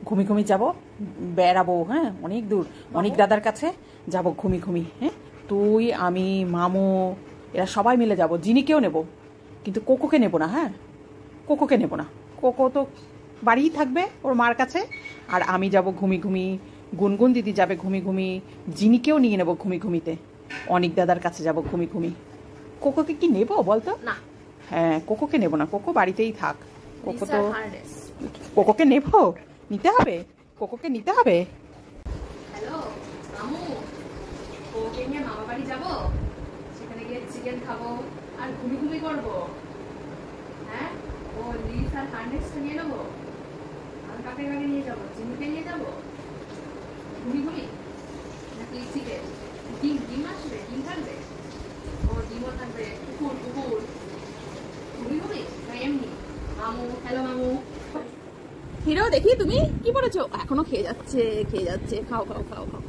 ঘুমি ঘুমি যাব, বেড়াবো। হ্যাঁ, অনেক দূর, অনেক দাদার কাছে যাব ঘুমি ঘুমি। হ্যাঁ, তুই, আমি, মামু, এরা সবাই মিলে যাব। জিনিকেও নেব, কিন্তু কোকোকে নেব না। হ্যাঁ, কোকোকে নেব না। কোকো তো বাড়িই থাকবে ওর মার কাছে, আর আমি যাব ঘুমি ঘুমি। গুনগুন দিদি যাবে ঘুমি ঘুমি। জিনিকেও নিয়ে নেব ঘুমি ঘুমিতে। অনেক দাদার কাছে যাব ঘুমি ঘুমি। কোকোকে কি নেব বলতো? না। হ্যাঁ, কোকোকে নেব না, কোকো বাড়িতেই থাক। কোকো তো, কোকোকে নেব, নিতে হবে, কোকোকে নিতে হবে। হ্যালো মামু, ওকে নিয়ে মামা বাড়ি যাবো, সেখানে গিয়ে চিকেন খাবো আর ঘুমি ঘুমি করবো। হ্যাঁ, ও লিস আর হার্নেসটা নিয়ে নেবো, আর কাকে কাকে নিয়ে যাবো, জিমিকে নিয়ে যাবো ঘুমি ঘুমি, নাকি চিকেন? ডিম, ডিম আসবে, ডিম থাকবে? ও ডিমও থাকবে, কুকুর কুকুর, ঘুমি ঘুমি না এমনি? মামু, হ্যালো মামু। হিরো দেখি তুমি কি পড়েছো? এখনো খেয়ে যাচ্ছে, খেয়ে যাচ্ছে। খাও খাও খাও খাও।